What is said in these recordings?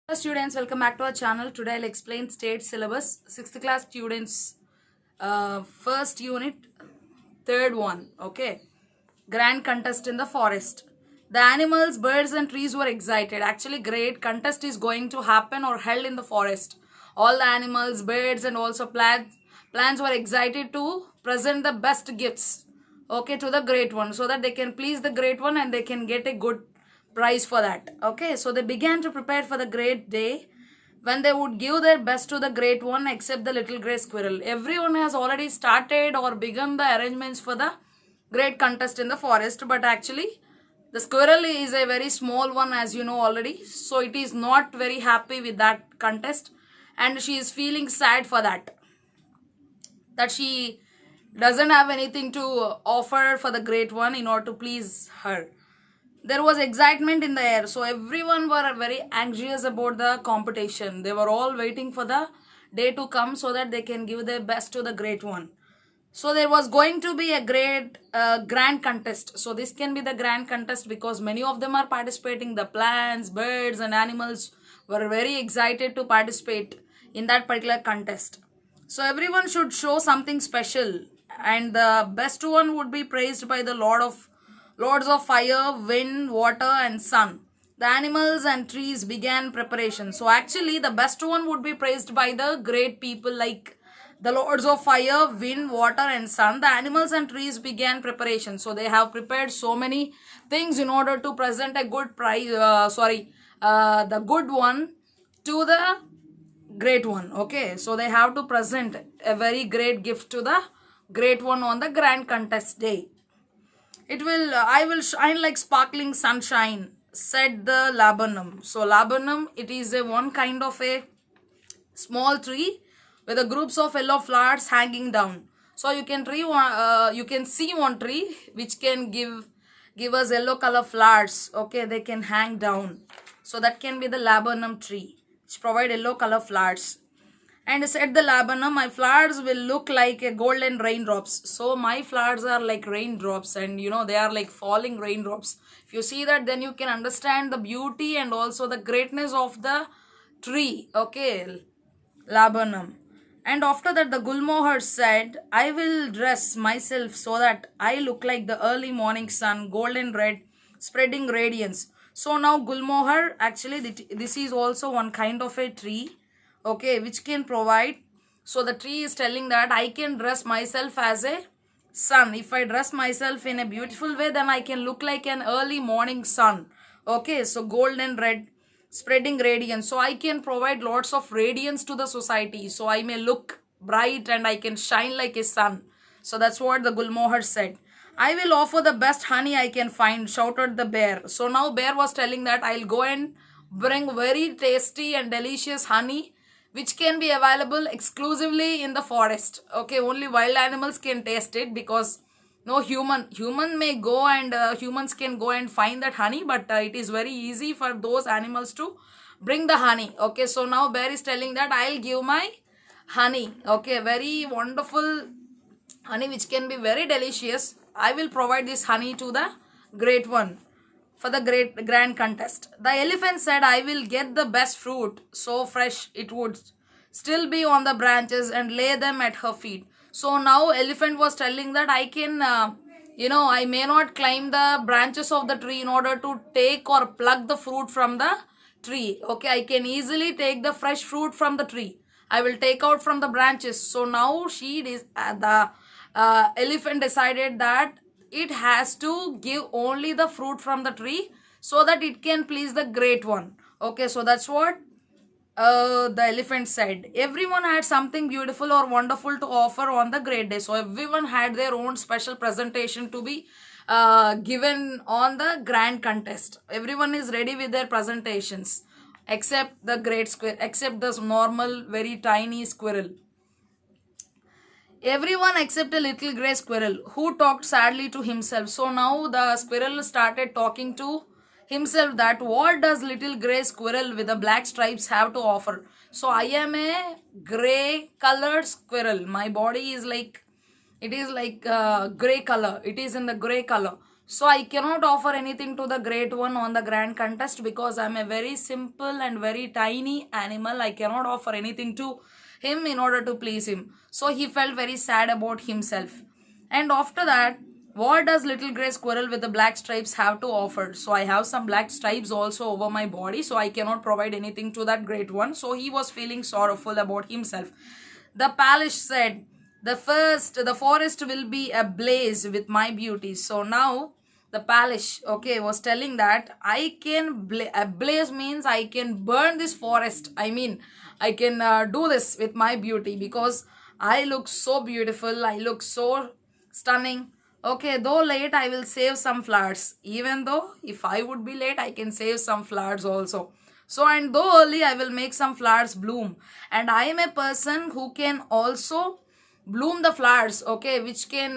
Hello students, welcome back to our channel. Today I'll explain state syllabus, 6th class students, first unit, third one, okay. Grand contest in the forest. The animals, birds and trees were excited. Actually, great contest is going to happen or held in the forest. All the animals, birds and also plants were excited to present the best gifts, okay, to the great one so that they can please the great one and they can get a good prize for that. Okay, so they began to prepare for the great day when they would give their best to the great one except the little gray squirrel. Everyone has already started or begun the arrangements for the great contest in the forest, but actually the squirrel is a very small one, as you know already, so it is not very happy with that contest and she is feeling sad for that she doesn't have anything to offer for the great one in order to please her. There was excitement in the air, so everyone were very anxious about the competition. They were all waiting for the day to come so that they can give their best to the great one. So there was going to be a great grand contest. So this can be the grand contest because many of them are participating. The plants, birds and animals were very excited to participate in that particular contest. So everyone should show something special and the best one would be praised by the Lords of Fire, Wind, Water and Sun. The animals and trees began preparation. So actually the best one would be praised by the great people like the Lords of Fire, Wind, Water and Sun. The animals and trees began preparation. So they have prepared so many things in order to present a good prize, the good one to the great one. Okay, so they have to present a very great gift to the great one on the grand contest day. I will shine like sparkling sunshine, said the laburnum. So laburnum, it is a one kind of a small tree with a groups of yellow flowers hanging down. So you can see one tree which can give us yellow color flowers. Okay, they can hang down. So that can be the laburnum tree which provide yellow color flowers. And said the laburnum, my flowers will look like a golden raindrops. So my flowers are like raindrops and they are like falling raindrops. If you see that, then you can understand the beauty and also the greatness of the tree. Okay, laburnum. And after that the Gulmohar said, I will dress myself so that I look like the early morning sun, golden red, spreading radiance. So now Gulmohar, actually this is also one kind of a tree, okay, which can provide. So the tree is telling that I can dress myself as a sun. If I dress myself in a beautiful way, then I can look like an early morning sun. Okay, so golden red, spreading radiance. So I can provide lots of radiance to the society. So I may look bright and I can shine like a sun. So that's what the Gulmohar said. I will offer the best honey I can find, shouted the bear. So now bear was telling that I'll go and bring very tasty and delicious honey which can be available exclusively in the forest. Okay, only wild animals can taste it because no human may go and humans can go and find that honey, but it is very easy for those animals to bring the honey. Okay, so now bear is telling that I'll give my honey, okay, very wonderful honey which can be very delicious. I will provide this honey to the great one for the grand contest. The elephant said, I will get the best fruit, so fresh it would still be on the branches, and lay them at her feet. So now elephant was telling that I can, I may not climb the branches of the tree in order to take or pluck the fruit from the tree. Okay, I can easily take the fresh fruit from the tree. I will take out from the branches. So now the elephant decided that it has to give only the fruit from the tree so that it can please the great one. Okay, so that's what the elephant said. Everyone had something beautiful or wonderful to offer on the great day. So everyone had their own special presentation to be given on the grand contest. Everyone is ready with their presentations except the great squirrel, except the normal very tiny squirrel. Everyone except a little grey squirrel who talked sadly to himself. So now the squirrel started talking to himself that what does little grey squirrel with the black stripes have to offer? So I am a grey colored squirrel. My body is like, it is like grey color. It is in the grey color. So I cannot offer anything to the great one on the grand contest because I'm a very simple and very tiny animal. I cannot offer anything to him in order to please him. So he felt very sad about himself. And after that, what does little gray squirrel with the black stripes have to offer? So I have some black stripes also over my body, so I cannot provide anything to that great one. So he was feeling sorrowful about himself. The palace said, the forest will be ablaze with my beauty. So now the palace, okay, was telling that I can ablaze means I can burn this forest. I mean, I can do this with my beauty because I look so beautiful. I look so stunning. Okay, though late, I will save some flowers. Even though if I would be late, I can save some flowers also. So, and though early, I will make some flowers bloom. And I am a person who can also bloom the flowers, okay, which can,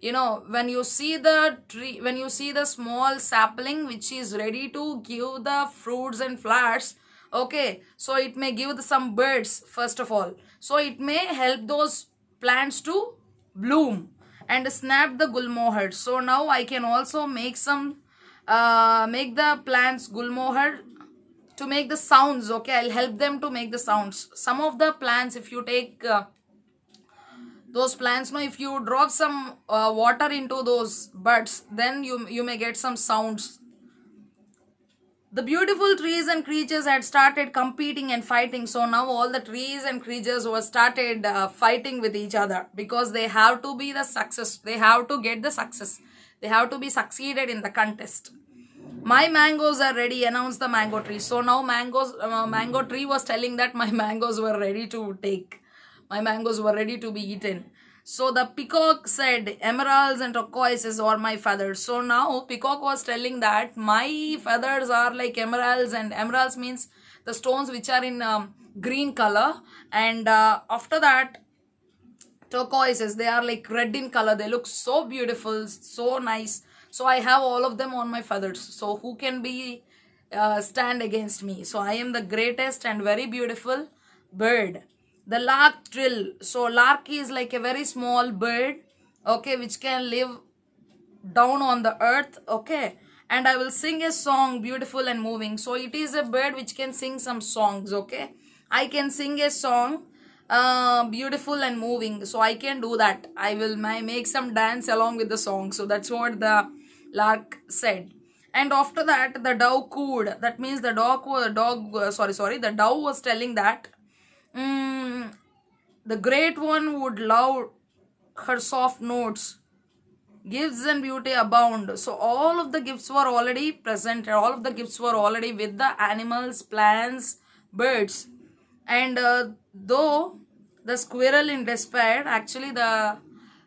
when you see the tree, when you see the small sapling which is ready to give the fruits and flowers, okay, so it may give some birds, first of all. So, it may help those plants to bloom and snap the gulmohar. So now I can also make make the plants gulmohar to make the sounds. Okay, I'll help them to make the sounds. Some of the plants, if you take those plants, no, if you drop some water into those buds, then you may get some sounds. The beautiful trees and creatures had started competing and fighting. So now all the trees and creatures were started fighting with each other because they have to be the success. They have to get the success. They have to be succeeded in the contest. My mangoes are ready, announced the mango tree. So now mango tree was telling that my mangoes were ready to take. My mangoes were ready to be eaten. So the peacock said, emeralds and turquoises are my feathers. So now peacock was telling that my feathers are like emeralds, and emeralds means the stones which are in green color. And after that, turquoises, they are like red in color. They look so beautiful, so nice. So I have all of them on my feathers. So who can be stand against me? So I am the greatest and very beautiful bird. The lark trill. So lark is like a very small bird, okay, which can live down on the earth, okay. And I will sing a song, beautiful and moving. So it is a bird which can sing some songs, okay. I can sing a song, beautiful and moving. So I can do that. I will make some dance along with the song. So that's what the lark said. And after that, the dove cooed. That means the the dove was telling that the great one would love her soft notes. Gifts and beauty abound. So all of the gifts were already present. All of the gifts were already with the animals, plants, birds. And though the squirrel in despair, actually the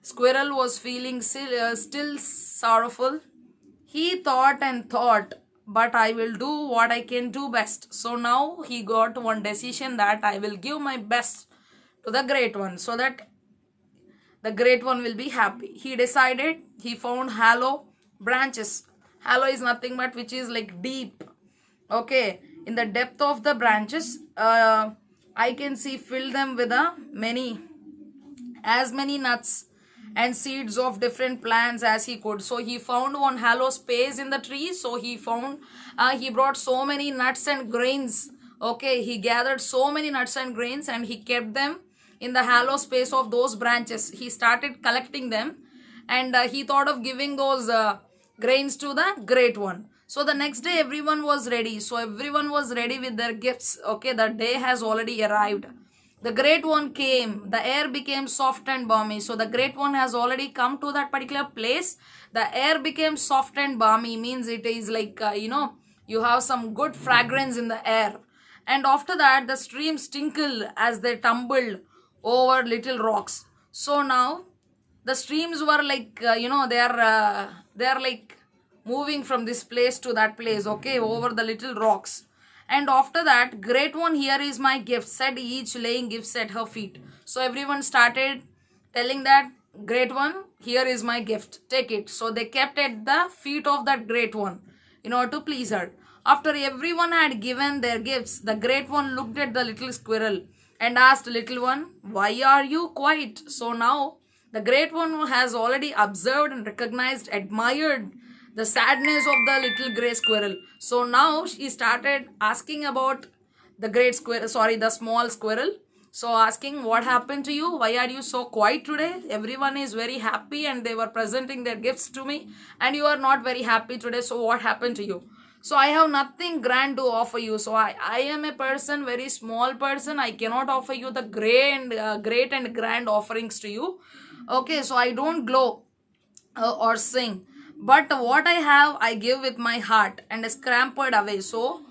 squirrel was feeling still sorrowful. He thought and thought, but I will do what I can do best. So now he got one decision that I will give my best to the great one so that the great one will be happy. He decided, he found hollow branches. Hollow is nothing but which is like deep. Okay, in the depth of the branches, I can see fill them with as many nuts and seeds of different plants as he could. So he found one hollow space in the tree. So he brought so many nuts and grains. Okay, he gathered so many nuts and grains and he kept them in the hollow space of those branches. He started collecting them and he thought of giving those grains to the great one. So the next day everyone was ready. So everyone was ready with their gifts. Okay, the day has already arrived. The great one came. The air became soft and balmy. So the great one has already come to that particular place. The air became soft and balmy. Means it is like, you have some good fragrance in the air. And after that, the streams tinkled as they tumbled over little rocks. So now the streams were like, they are like moving from this place to that place, okay, over the little rocks. And after that, great one, here is my gift, said each, laying gifts at her feet. So everyone started telling that, great one, here is my gift, take it. So they kept at the feet of that great one in order to please her. After everyone had given their gifts, the great one looked at the little squirrel and asked, little one, why are you quiet? So now The great one has already observed and recognized, admired the sadness of the little gray squirrel. So now she started asking about the great squirrel, sorry, the small squirrel. So asking, what happened to you? Why are you so quiet today? Everyone is very happy and they were presenting their gifts to me, and you are not very happy today. So what happened to you? So I have nothing grand to offer you. So I am a person, very small person. I cannot offer you the great and grand offerings to you. Okay, so I don't glow or sing. But what I have, I give with my heart and scampered away. So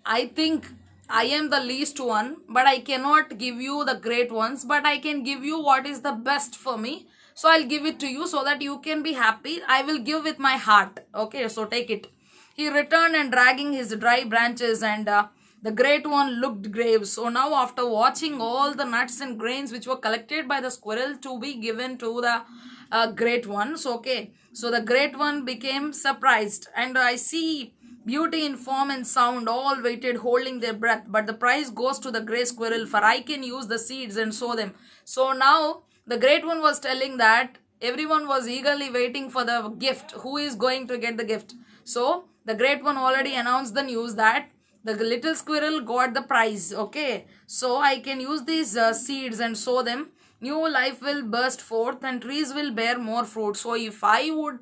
I think I am the least one, but I cannot give you the great ones, but I can give you what is the best for me. So I'll give it to you so that you can be happy. I will give with my heart. Okay, so take it. He returned and dragging his dry branches, and the great one looked grave. So now, after watching all the nuts and grains which were collected by the squirrel to be given to the great ones, okay, so the great one became surprised, and I see beauty in form and sound, all waited holding their breath, but the prize goes to the gray squirrel, for I can use the seeds and sow them. So now the great one was telling that everyone was eagerly waiting for the gift. Who is going to get the gift? So the great one already announced the news that the little squirrel got the prize. Okay, so I can use these seeds and sow them. New life will burst forth and trees will bear more fruit. So if I would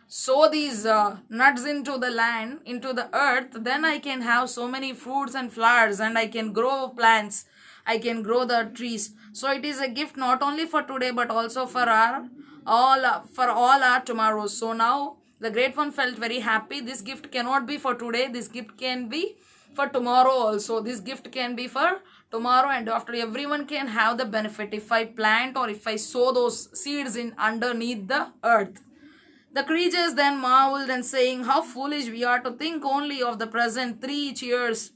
sow these nuts into the land, into the earth, then I can have so many fruits and flowers, and I can grow plants, I can grow the trees. So it is a gift not only for today but also for all our tomorrows. So now the great one felt very happy. This gift cannot be for today, this gift can be for tomorrow also. This gift can be for tomorrow, and after everyone can have the benefit if I plant or if I sow those seeds in underneath the earth. The creatures then marveled and saying, how foolish we are to think only of the present. 3 cheers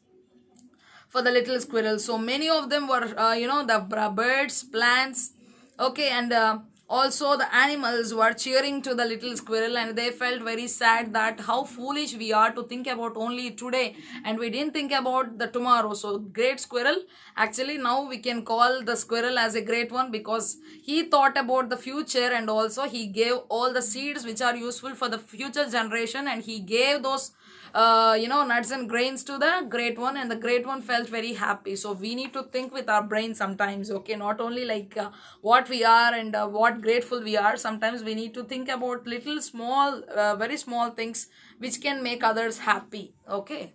for the little squirrel. So many of them were, the birds, plants, okay, and also the animals were cheering to the little squirrel, and they felt very sad that how foolish we are to think about only today, and we didn't think about the tomorrow. So great squirrel, actually now we can call the squirrel as a great one, because he thought about the future, and also he gave all the seeds which are useful for the future generation, and he gave those nuts and grains to the great one, and the great one felt very happy. So we need to think with our brain sometimes, okay, not only like what we are and what grateful we are. Sometimes we need to think about little small very small things which can make others happy. Okay.